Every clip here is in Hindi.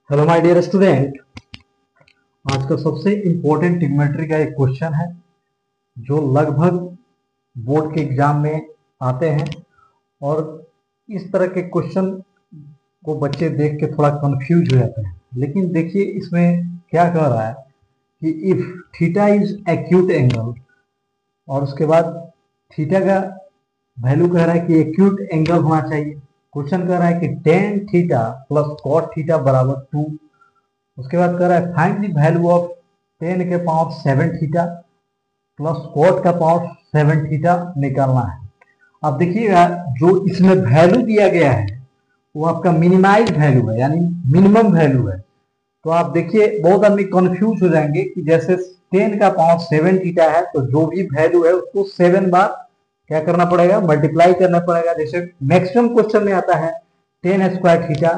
Hello my dear student. आज का सबसे इम्पोर्टेंट ट्रिग्नोमेट्री का एक क्वेश्चन है जो लगभग बोर्ड के एग्जाम में आते हैं और इस तरह के क्वेश्चन को बच्चे देख के थोड़ा कंफ्यूज हो जाते हैं। लेकिन देखिए इसमें क्या कह रहा है कि if theta is acute angle और उसके बाद थीटा का वैल्यू कह रहा है कि एक्यूट एंगल होना चाहिए। क्वेश्चन कह रहा है कि tan theta plus cot theta बराबर 2। उसके बाद कह रहा है फाइंड द वैल्यू ऑफ 10 के पावर 7 थीटा प्लस कॉट का पावर 7 थीटा निकालना है। अब देखिएगा जो इसमें वैल्यू दिया गया है वो आपका मिनिमाइज वैल्यू है, यानी मिनिमम वैल्यू है। तो आप देखिए बहुत आदमी कंफ्यूज हो जाएंगे कि जैसे 10 का पावर 7 थीटा है तो जो भी वैल्यू है उसको 7 बार क्या करना पड़ेगा, मल्टीप्लाई करना पड़ेगा। जैसे मैक्सिमम क्वेश्चन में आता है 10 square theta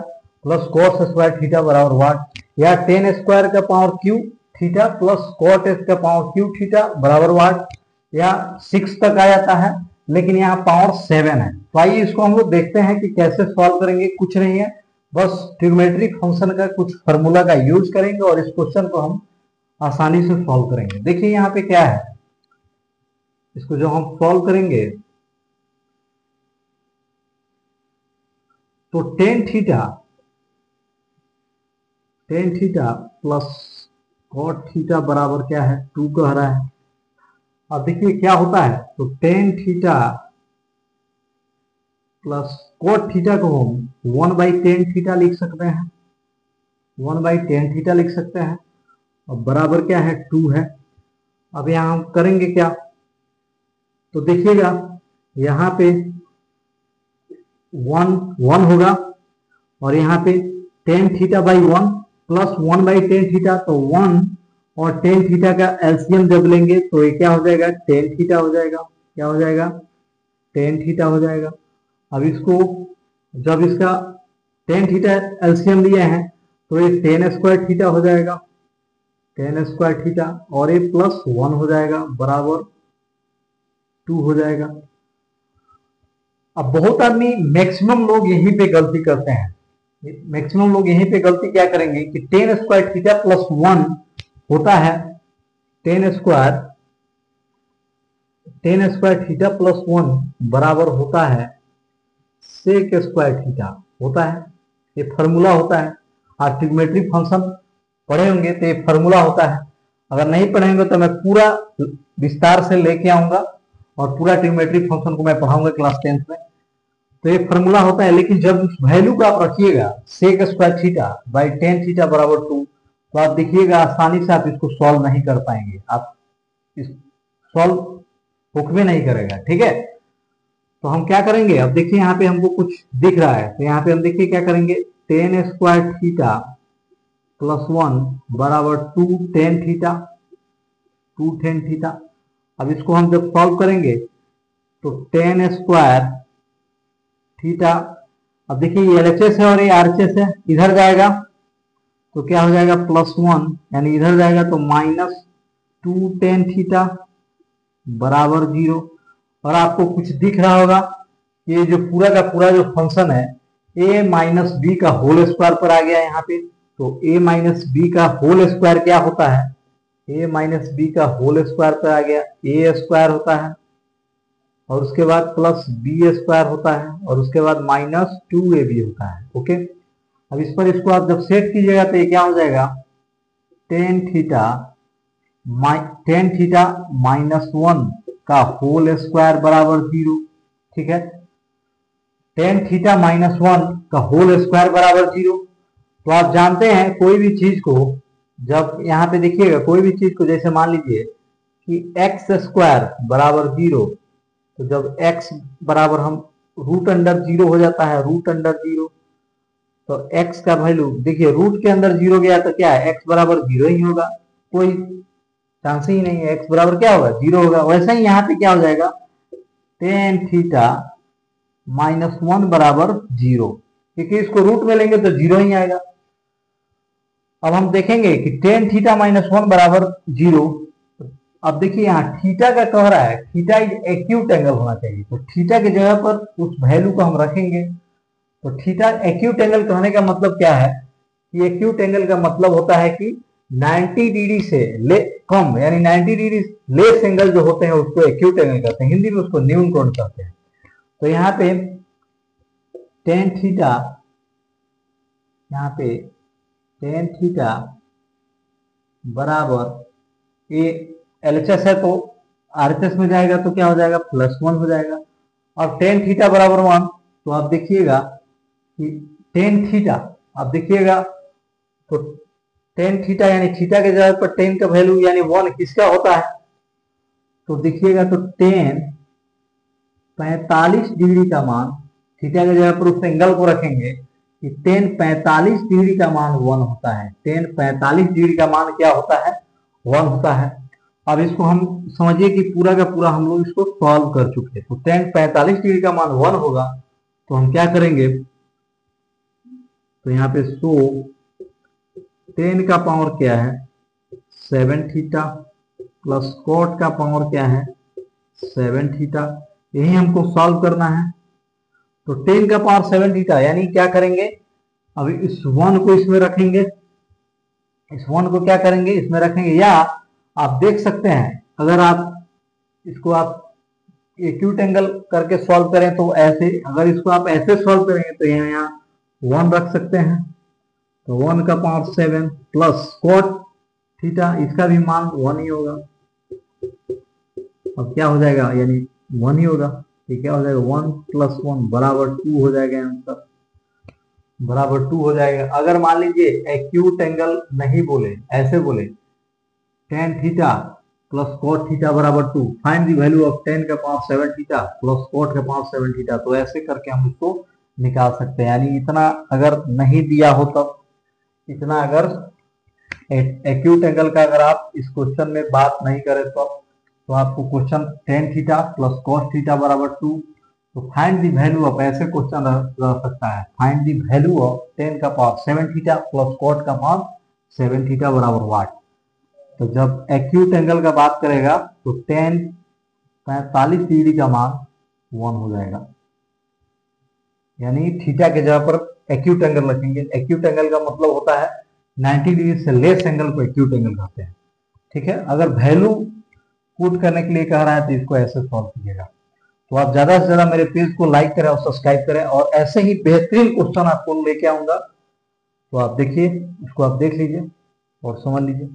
plus cos square theta बराबर वाट, या 10 स्क्वायर का power q theta plus cot का पावर क्यू थीटा बराबर वाट, या 6 तक आ जाता है लेकिन यहाँ पावर 7 है। तो आइए इसको हम लोग देखते हैं कि कैसे सॉल्व करेंगे। कुछ नहीं है, बस ट्रिग्नोमेट्रिक फंक्शन का कुछ फार्मूला का यूज करेंगे और इस क्वेश्चन को हम आसानी से सॉल्व करेंगे। देखिए यहाँ पे क्या है, इसको जो हम सॉल्व करेंगे तो tan theta plus cot theta बराबर क्या है 2 कह रहा है। अब देखिए क्या होता है, तो tan theta plus cot theta को हम 1/10 थीटा लिख सकते हैं, 1/10 थीटा लिख सकते हैं और बराबर क्या है 2 है। अब यहाँ हम करेंगे क्या, तो देखिएगा यहाँ पे 1 होगा और यहाँ पे 10 थीटा बाई 1 प्लस 1/10 थीटा, तो 1 और 10 थीटा का एलसीएम जब लेंगे तो ये क्या हो जाएगा 10 थीटा हो जाएगा। क्या हो जाएगा 10 थीटा हो जाएगा। अब इसको जब इसका 10 थीटा एलसीएम लिए हैं तो ये 10 स्क्वायर थीटा हो जाएगा, 10 स्क्वायर थीटा, और ये प्लस 1 हो जाएगा बराबर 2 हो जाएगा। अब बहुत आदमी मैक्सिमम लोग यहीं पे गलती करते हैं। मैक्सिमम लोग यहीं पे गलती क्या करेंगे कि 10 स्क्वायर थीटा प्लस 1 होता है 10 स्क्वायर थीटा प्लस 1 बराबर होता है सेक स्क्वायर थीटा होता है। ये फॉर्मूला होता है। आप ट्रिग्नोमेट्रिक फंक्शन पढ़े होंगे तो ये फॉर्मूला होता है। अगर नहीं पढ़ेंगे तो मैं पूरा विस्तार से लेके आऊंगा और पूरा ट्रिग्नोमेट्रिक फंक्शन को मैं पढ़ाऊंगा क्लास 10th में। तो ये फॉर्मूला होता है, लेकिन जब उस वैल्यू को आप रखिएगा sec square theta by 10 theta बराबर 2, तो आप देखिएगा आसानी से आप इसको सॉल्व नहीं कर पाएंगे, आप इस सॉल्व हुक्मे नहीं करेगा। ठीक है, तो हम क्या करेंगे, अब देखिए यहाँ पे हमको कुछ दिख रहा है तो यहाँ पे हम देखिए क्या करेंगे 10 स्क्वायर थीटा प्लस 1 बराबर 2 10 थीटा, 2 10 थीटा। अब इसको हम जब सॉल्व करेंगे तो 10 स्क्वायर थीटा, अब देखिए ये एलएचएस है और ये आरएचएस है, इधर जाएगा तो क्या हो जाएगा +1, यानी इधर जाएगा तो -2 10 थीटा बराबर 0। और आपको कुछ दिख रहा होगा ये जो पूरा का पूरा जो फंक्शन है a माइनस बी का होल स्क्वायर पर आ गया यहाँ पे। तो a माइनस बी का होल स्क्वायर क्या होता है, a माइनस बी का होल स्क्वायर पर आ गया a स्क्वायर होता है और उसके बाद प्लस बी स्क्वायर होता है और उसके बाद -2ab होता है। ओके, अब इस पर इसको आप जब सेट कीजिएगा तो ये क्या हो जाएगा 10 थीटा -1 का होल स्क्वायर बराबर 0। ठीक है, 10 थीटा -1 का होल स्क्वायर बराबर 0। तो आप जानते हैं कोई भी चीज को जब यहाँ पे देखिएगा, कोई भी चीज को जैसे मान लीजिए कि एक्स स्क्वायर बराबर 0, तो जब x बराबर हम रूट अंडर 0 हो जाता है, रूट अंडर 0, तो x का वैल्यू देखिए रूट के अंदर 0 गया तो क्या है x बराबर 0 ही होगा, कोई चांस ही नहीं है, x बराबर क्या होगा 0 होगा। वैसे ही यहाँ पे क्या हो जाएगा 10 थीटा -1 बराबर 0, क्योंकि इसको रूट में लेंगे तो 0 ही आएगा। अब हम देखेंगे कि 10 थीटा -1 बराबर 0। अब देखिए यहाँ थीटा का कह रहा है थीटा इज एक्यूट एंगल होना चाहिए, तो थीटा की जगह पर उस वैल्यू को हम रखेंगे। तो थीटा एक्यूट एंगल कहने का मतलब क्या है कि एक्यूट एंगल का मतलब होता है कि 90 डिग्री से कम, यानी 90 डिग्री लेस एंगल जो होते हैं उसको एक्यूट एंगल कहते हैं, हिंदी में उसको न्यून कोण कहते हैं। तो यहाँ पे टेन थीटा, यहाँ पे टेन थीटा बराबर ये एलएचएस है तो आरएचएस में जाएगा तो क्या हो जाएगा, +1 हो जाएगा। और टेन थीटा बराबर 1, तो आप देखिएगा कि टेन थीटा, आप देखिएगा तो टेन थीटा यानी थीटा के जगह पर टेन का वैल्यू यानी 1 किसका होता है, तो देखिएगा तो टेन 45 डिग्री का मान, थीटा के जगह पर उस एंगल को रखेंगे कि टेन 45 डिग्री का मान 1 होता है। टेन 45 डिग्री का मान क्या होता है, 1 होता है। अब इसको हम समझिए कि पूरा का पूरा हम लोग इसको सॉल्व कर चुके हैं। तो टेन 45 डिग्री का मान 1 होगा, तो हम क्या करेंगे, तो यहाँ पे सो टेन का पावर क्या है 7 थीटा प्लस कॉट का पावर क्या है 7 थीटा, यही हमको सॉल्व करना है। तो टेन का पावर 7 थीटा यानी क्या करेंगे, अभी इस 1 को इसमें रखेंगे, इस 1 को क्या करेंगे इसमें रखेंगे, या आप देख सकते हैं अगर आप इसको आप एक्यूट एंगल करके सॉल्व करें तो ऐसे, अगर इसको आप ऐसे सॉल्व करेंगे तो यहाँ 1 रख सकते हैं, तो 1 का पावर 7 प्लस कॉट थीटा, इसका भी मान 1 ही होगा। अब क्या हो जाएगा, यानी 1 ही होगा, ये क्या हो जाएगा 1 + 1 बराबर 2 हो जाएगा, आंसर बराबर 2 हो जाएगा। अगर मान लीजिए एक्यूट एंगल नहीं बोले, ऐसे बोले tan theta plus cot theta बराबर 2, find the value of tan का पावर 7 थीटा प्लस कॉट का पावर 7 थीटा, तो ऐसे करके हम इसको निकाल सकते हैं। यानी इतना अगर नहीं दिया हो तब, इतना अगर एक्यूट एंगल का अगर आप इस क्वेश्चन में बात नहीं करें तो आपको question ten theta plus cos theta बराबर 2, तो फाइंड द वैल्यू ऑफ, ऐसे क्वेश्चन रह सकता है, find the value of tan का पावर 7 थीटा प्लस कॉट का पावर 7 थीटा बराबर वाट। तो जब एक्यूट एंगल का बात करेगा तो टेन 45 डिग्री का मान 1 हो जाएगा, यानी थीटा के जगह पर एक्यूट एंगल रखेंगे। एक्यूट एंगल का मतलब होता है 90 डिग्री से लेस एंगल को एक्यूट एंगल कहते हैं। ठीक है, अगर वैल्यू पुट करने के लिए कह रहा है तो इसको ऐसे सॉल्व कीजिएगा। तो आप ज्यादा से ज्यादा मेरे पेज को लाइक करें और सब्सक्राइब करें, और ऐसे ही बेहतरीन क्वेश्चन आपको लेके आऊंगा। तो आप देखिए, इसको आप देख लीजिए और समझ लीजिए।